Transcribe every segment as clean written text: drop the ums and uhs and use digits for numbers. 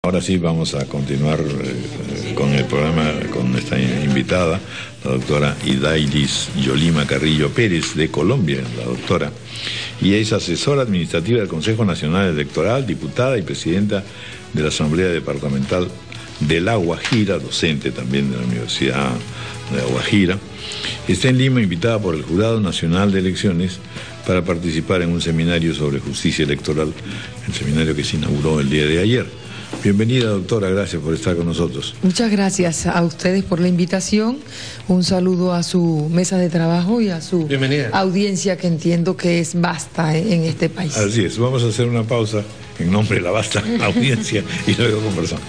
Ahora sí vamos a continuar con el programa con nuestra invitada, la doctora Idairis Yolima Carrillo Pérez, de Colombia, la doctora. Y es asesora administrativa del Consejo Nacional Electoral, diputada y presidenta de la Asamblea Departamental de La Guajira, docente también de la Universidad de La Guajira. Está en Lima invitada por el Jurado Nacional de Elecciones para participar en un seminario sobre justicia electoral, el seminario que se inauguró el día de ayer. Bienvenida, doctora, gracias por estar con nosotros. Muchas gracias a ustedes por la invitación, un saludo a su mesa de trabajo y a su audiencia, que entiendo que es vasta en este país. Así es, vamos a hacer una pausa en nombre de la vasta audiencia y luego conversamos.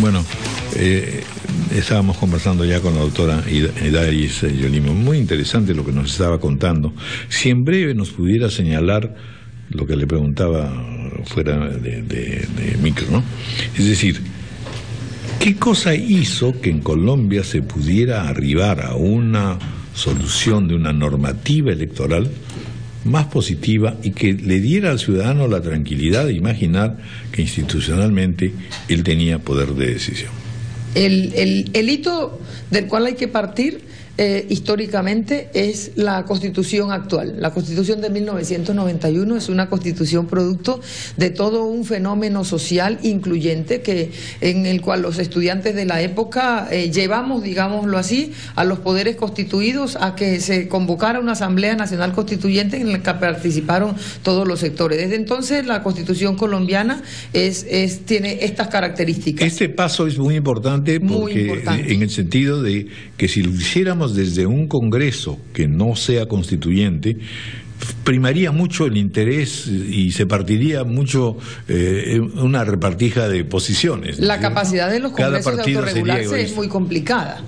Bueno, estábamos conversando ya con la doctora Idairis Yolima. Muy interesante lo que nos estaba contando. Si en breve nos pudiera señalar lo que le preguntaba fuera de micro, ¿no? Es decir, ¿qué cosa hizo que en Colombia se pudiera arribar a una solución de una normativa electoral más positiva y que le diera al ciudadano la tranquilidad de imaginar que institucionalmente él tenía poder de decisión? El hito del cual hay que partir históricamente es la Constitución actual. La Constitución de 1991 es una Constitución producto de todo un fenómeno social incluyente en el cual los estudiantes de la época llevamos, digámoslo así, a los poderes constituidos a que se convocara una Asamblea Nacional Constituyente en la que participaron todos los sectores. Desde entonces la Constitución colombiana tiene estas características. Este paso es muy importante porque en el sentido de que si lo hiciéramos desde un Congreso que no sea constituyente, primaría mucho el interés y se partiría mucho una repartija de posiciones, ¿no? La capacidad de los congresos de autorregularse es muy complicada,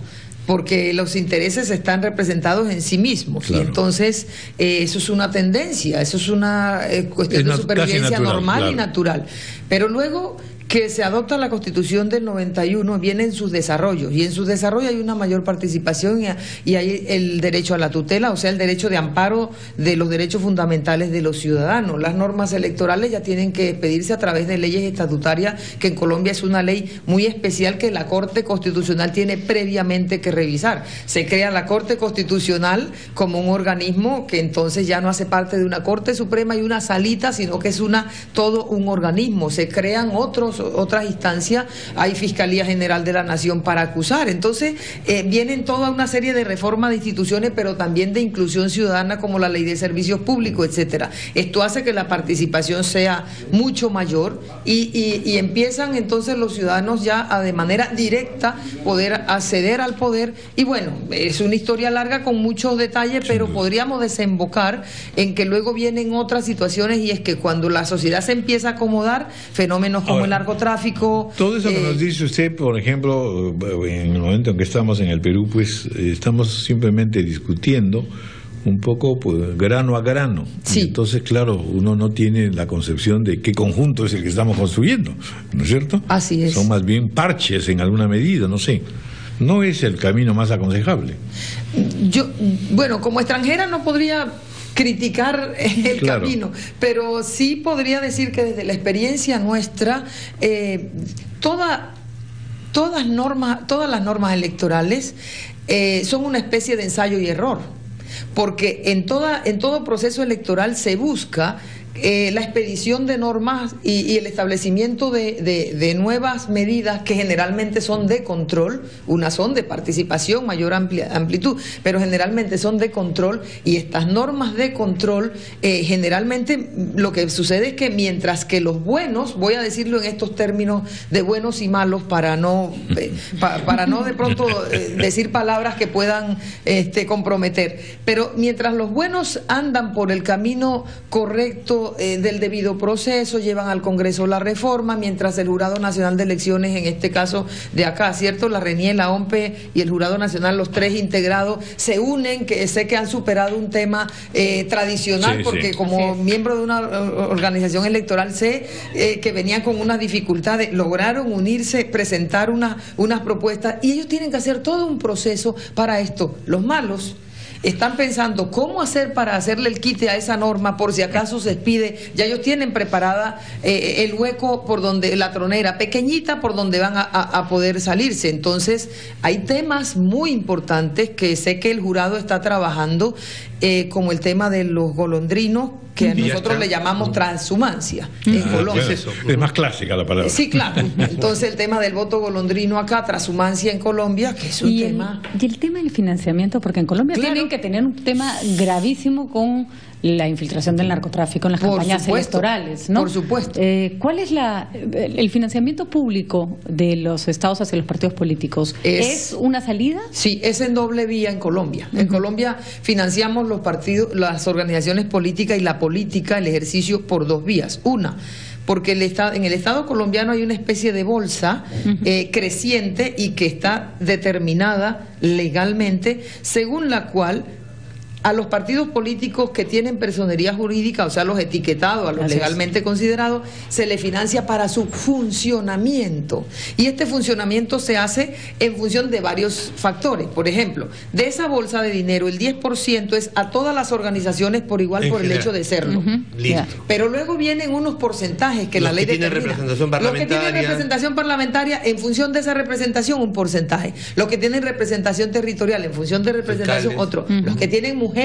porque los intereses están representados en sí mismos, claro. Y entonces eso es una tendencia, eso es una cuestión de supervivencia normal, claro, y natural. Pero luego que se adopta la Constitución del 91, vienen sus desarrollos, y en sus desarrollos hay una mayor participación y hay el derecho a la tutela, o sea, el derecho de amparo de los derechos fundamentales de los ciudadanos. Las normas electorales ya tienen que expedirse a través de leyes estatutarias, que en Colombia es una ley muy especial que la Corte Constitucional tiene previamente que revisar. Se crea la Corte Constitucional como un organismo que entonces ya no hace parte de una Corte Suprema y una salita, sino que es todo un organismo. Se crean otras instancias, hay Fiscalía General de la Nación para acusar. Entonces vienen toda una serie de reformas de instituciones, pero también de inclusión ciudadana, como la Ley de Servicios Públicos, etcétera. Esto hace que la participación sea mucho mayor y empiezan entonces los ciudadanos ya de manera directa poder acceder al poder. Y bueno, es una historia larga con muchos detalles, pero podríamos desembocar en que luego vienen otras situaciones, y es que cuando la sociedad se empieza a acomodar, fenómenos como el narcotráfico. Todo eso que nos dice usted, por ejemplo, en el momento en que estamos en el Perú, pues estamos simplemente discutiendo un poco, pues, grano a grano. Sí. Entonces, claro, uno no tiene la concepción de qué conjunto es el que estamos construyendo, ¿no es cierto? Así es. Son más bien parches en alguna medida, no sé. No es el camino más aconsejable. Bueno, como extranjera no podría criticar el camino, pero sí podría decir que desde la experiencia nuestra, todas las normas electorales son una especie de ensayo y error, porque en todo proceso electoral se busca la expedición de normas y el establecimiento de nuevas medidas que generalmente son de control. Unas son de participación, mayor amplitud, pero generalmente son de control, y estas normas de control generalmente lo que sucede es que mientras que los buenos, voy a decirlo en estos términos de buenos y malos para no de pronto decir palabras que puedan comprometer, pero mientras los buenos andan por el camino correcto del debido proceso, llevan al Congreso la reforma, mientras el Jurado Nacional de Elecciones, en este caso de acá, ¿cierto? La RENIE, la OMPE y el Jurado Nacional, los tres integrados, se unen, que sé que han superado un tema tradicional, porque como miembro de una organización electoral sé que venían con unas dificultades, lograron unirse, presentar unas propuestas, y ellos tienen que hacer todo un proceso para esto. Los malos están pensando cómo hacer para hacerle el quite a esa norma por si acaso se expide. Ya ellos tienen preparada el hueco por donde, la tronera pequeñita por donde van a poder salirse. Entonces hay temas muy importantes que sé que el jurado está trabajando, como el tema de los golondrinos, que nosotros le llamamos transhumancia en Colombia. Es más clásica la palabra. Sí, claro. Entonces el tema del voto golondrino acá, transhumancia en Colombia, que es un tema... Y el tema del financiamiento, porque en Colombia tienen que tener un tema gravísimo con la infiltración del narcotráfico en las campañas electorales, ¿no? Por supuesto. ¿Cuál es el financiamiento público de los estados hacia los partidos políticos? ¿Es una salida? Sí, es en doble vía en Colombia. En Colombia financiamos los partidos, las organizaciones políticas y la política, el ejercicio, por dos vías. Una, porque en el Estado colombiano hay una especie de bolsa creciente y que está determinada legalmente, según la cual a los partidos políticos que tienen personería jurídica, o sea, los etiquetados, a los legalmente considerados, se les financia para su funcionamiento. Y este funcionamiento se hace en función de varios factores. Por ejemplo, de esa bolsa de dinero, el 10% es a todas las organizaciones por igual por el hecho de serlo. Listo. Pero luego vienen unos porcentajes que la ley determina. Los que tienen representación parlamentaria, en función de esa representación, un porcentaje. Los que tienen representación territorial, en función de representación, otro. Los que tienen mujeres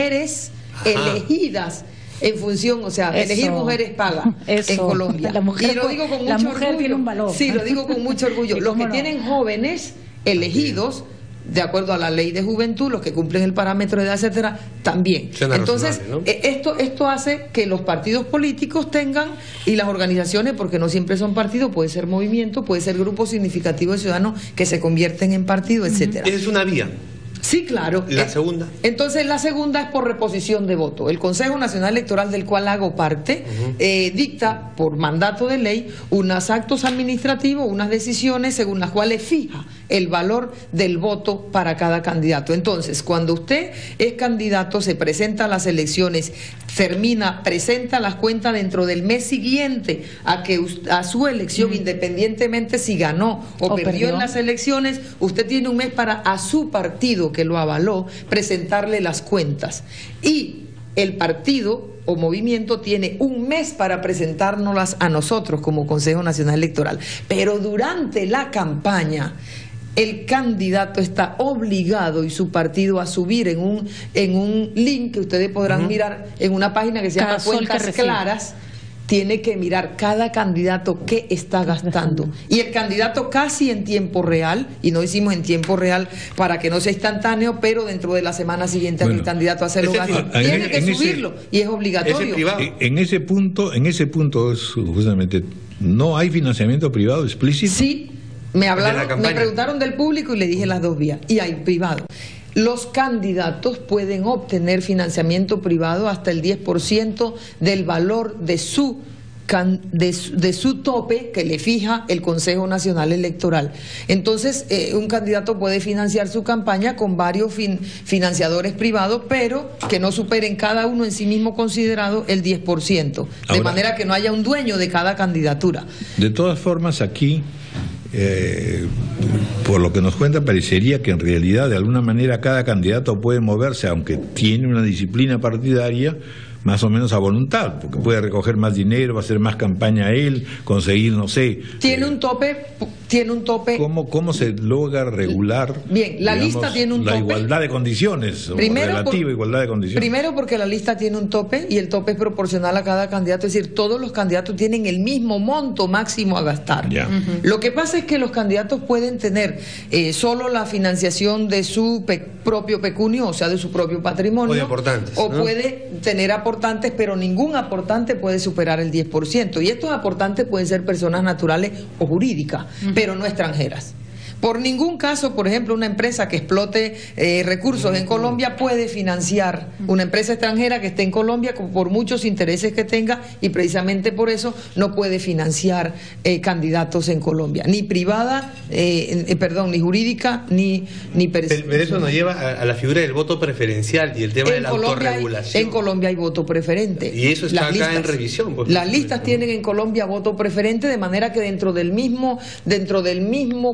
elegidas en función, o sea, elegir mujeres paga en Colombia. Y lo digo con mucho orgullo. Tiene un valor. Sí, lo digo con mucho orgullo. Los que tienen jóvenes elegidos de acuerdo a la ley de juventud, los que cumplen el parámetro de edad, etcétera, también. Entonces, ¿no? Esto hace que los partidos políticos tengan, y las organizaciones, porque no siempre son partidos, puede ser movimiento, puede ser grupo significativo de ciudadanos que se convierten en partido, etcétera. Es una vía. Sí, claro. ¿La segunda? Entonces, la segunda es por reposición de voto. El Consejo Nacional Electoral, del cual hago parte, dicta por mandato de ley unos actos administrativos, unas decisiones según las cuales fija el valor del voto para cada candidato. Entonces, cuando usted es candidato, se presenta a las elecciones, presenta las cuentas dentro del mes siguiente a su elección, independientemente si ganó o perdió en las elecciones, usted tiene un mes para a su partido que lo avaló presentarle las cuentas, y el partido o movimiento tiene un mes para presentárnoslas a nosotros como Consejo Nacional Electoral. Pero durante la campaña el candidato está obligado, y su partido, a subir en un link que ustedes podrán mirar en una página que se llama Cuentas Claras. Tiene que mirar cada candidato qué está gastando. Y el candidato casi en tiempo real, y no hicimos en tiempo real para que no sea instantáneo, pero dentro de la semana siguiente el candidato hace los gastos. Tiene que subirlo, y es obligatorio. En ese punto es justamente, ¿no hay financiamiento privado explícito? Sí, me preguntaron del público y le dije las dos vías, y hay privado. Los candidatos pueden obtener financiamiento privado hasta el 10% del valor de su tope que le fija el Consejo Nacional Electoral. Entonces, un candidato puede financiar su campaña con varios financiadores privados, pero que no superen cada uno en sí mismo considerado el 10%, de manera que no haya un dueño de cada candidatura. De todas formas, aquí por lo que nos cuenta, parecería que en realidad de alguna manera cada candidato puede moverse, aunque tiene una disciplina partidaria, más o menos a voluntad, porque puede recoger más dinero, va a hacer más campaña él, conseguir, no sé. Tiene un tope. ¿Cómo se logra regular? Bien, la lista tiene un tope. La igualdad de condiciones, relativa igualdad de condiciones. Primero, porque la lista tiene un tope, y el tope es proporcional a cada candidato, es decir, todos los candidatos tienen el mismo monto máximo a gastar. Lo que pasa es que los candidatos pueden tener solo la financiación de su propio pecunio, o sea, de su propio patrimonio. O de aportantes. O puede tener aportantes, pero ningún aportante puede superar el 10%. Y estos aportantes pueden ser personas naturales o jurídicas, pero no extranjeras. Por ningún caso, por ejemplo, una empresa que explote recursos en Colombia puede financiar una empresa extranjera que esté en Colombia por muchos intereses que tenga, y precisamente por eso no puede financiar candidatos en Colombia, ni privada, ni jurídica, ni personal. Pero eso nos lleva a la figura del voto preferencial y el tema de la autorregulación. En Colombia hay voto preferente. Y eso está acá en revisión. Las listas tienen en Colombia voto preferente, de manera que dentro del mismo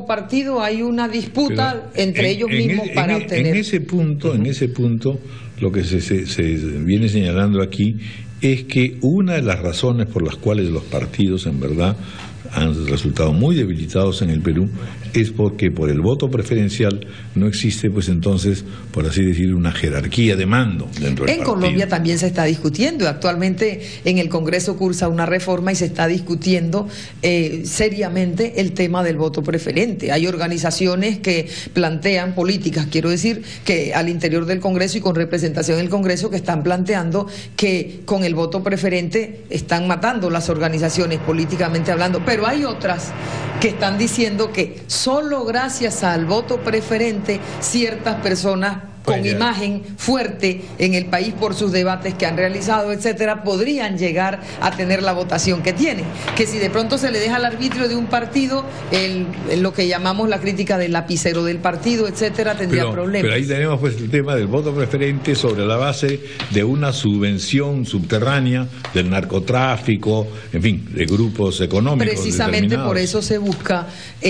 partido hay una disputa entre ellos mismos para obtener. En ese punto, lo que se viene señalando aquí es que una de las razones por las cuales los partidos en verdad han resultado muy debilitados en el Perú es porque por el voto preferencial no existe, pues entonces, por así decir, una jerarquía de mando dentro del partido. En Colombia también se está discutiendo. Actualmente en el Congreso cursa una reforma y se está discutiendo seriamente el tema del voto preferente. Hay organizaciones que plantean políticas, quiero decir, que al interior del Congreso y con representación en el Congreso, que están planteando que con el voto preferente están matando las organizaciones políticamente hablando. Pero hay otras que están diciendo que solo gracias al voto preferente ciertas personas con imagen fuerte en el país por sus debates que han realizado, etcétera, podrían llegar a tener la votación que tienen. Que si de pronto se le deja al arbitrio de un partido, lo que llamamos la crítica del lapicero del partido, etcétera, tendría problemas. Pero ahí tenemos pues el tema del voto preferente sobre la base de una subvención subterránea del narcotráfico, en fin, de grupos económicos. Precisamente por eso se busca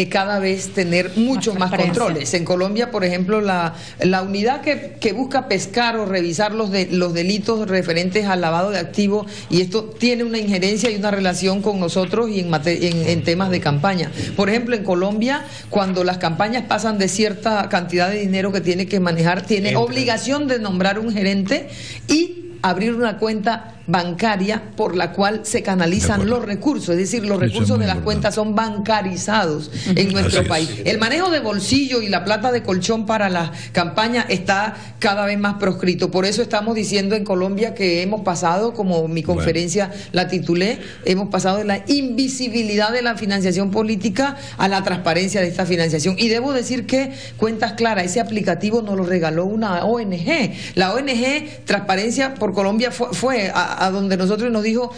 cada vez tener muchos más controles. En Colombia, por ejemplo, la unidad que busca pescar o revisar los delitos referentes al lavado de activos, y esto tiene una injerencia y una relación con nosotros y en temas de campaña. Por ejemplo, en Colombia, cuando las campañas pasan de cierta cantidad de dinero que tiene que manejar, tiene obligación de nombrar un gerente y abrir una cuenta bancaria por la cual se canalizan los recursos, es decir, los recursos de las cuentas son bancarizados en nuestro país. El manejo de bolsillo y la plata de colchón para la campaña está cada vez más proscrito. Por eso estamos diciendo en Colombia que hemos pasado, como mi conferencia la titulé, hemos pasado de la invisibilidad de la financiación política a la transparencia de esta financiación. Y debo decir que Cuentas Claras, ese aplicativo nos lo regaló una ONG. La ONG Transparencia por Colombia fue a donde nosotros nos dijo,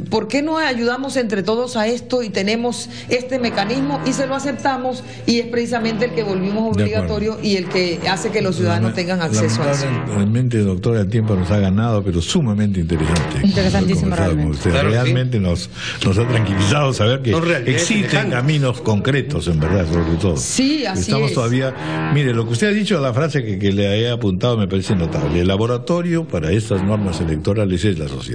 ¿por qué no ayudamos entre todos a esto y tenemos este mecanismo? Y se lo aceptamos, y es precisamente el que volvimos obligatorio y el que hace que los ciudadanos tengan acceso a eso. Realmente, doctora, el tiempo nos ha ganado, pero sumamente interesante. Interesantísimo, realmente. Realmente nos ha tranquilizado saber que existen caminos concretos, en verdad, sobre todo. Sí, así Estamos todavía... Mire, lo que usted ha dicho, la frase que le he apuntado me parece notable. El laboratorio para estas normas electorales es la sociedad.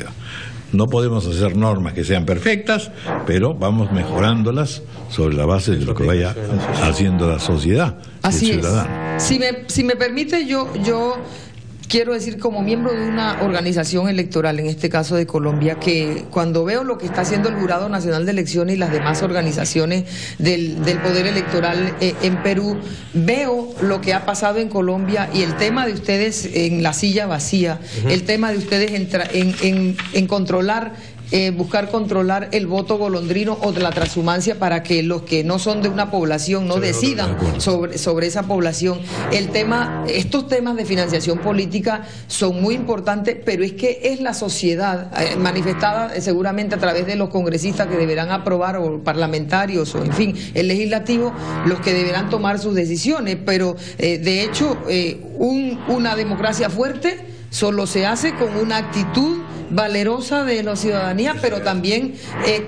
No podemos hacer normas que sean perfectas, pero vamos mejorándolas sobre la base de lo que vaya haciendo la sociedad, el ciudadano. Si me permite, yo quiero decir, como miembro de una organización electoral, en este caso de Colombia, que cuando veo lo que está haciendo el Jurado Nacional de Elecciones y las demás organizaciones del Poder Electoral en Perú, veo lo que ha pasado en Colombia y el tema de ustedes en la silla vacía, el tema de ustedes en controlar, buscar controlar el voto golondrino o de la transhumancia para que los que no son de una población no decidan sobre esa población. Estos temas de financiación política son muy importantes, pero es que es la sociedad manifestada seguramente a través de los congresistas que deberán aprobar, o parlamentarios, o en fin, el legislativo, los que deberán tomar sus decisiones. Pero de hecho, una democracia fuerte solo se hace con una actitud valerosa de la ciudadanía, pero también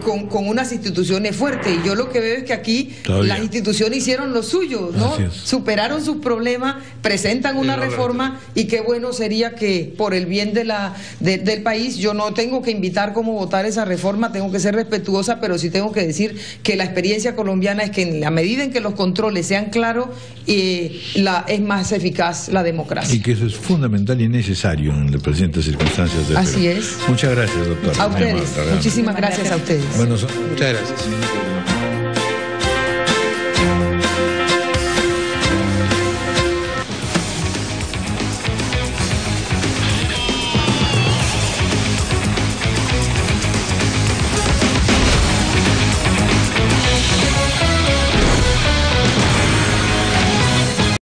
con unas instituciones fuertes. Y yo lo que veo es que aquí las instituciones hicieron lo suyo, ¿no? Superaron sus problemas, presentan una reforma, y qué bueno sería que por el bien del país, yo no tengo que invitar cómo votar esa reforma, tengo que ser respetuosa, pero sí tengo que decir que la experiencia colombiana es que en la medida en que los controles sean claros, es más eficaz la democracia. Y que eso es fundamental y necesario en las presentes circunstancias del Perú. Así es. Muchas gracias, doctora. A ustedes. Muchísimas gracias a ustedes. Bueno, muchas gracias.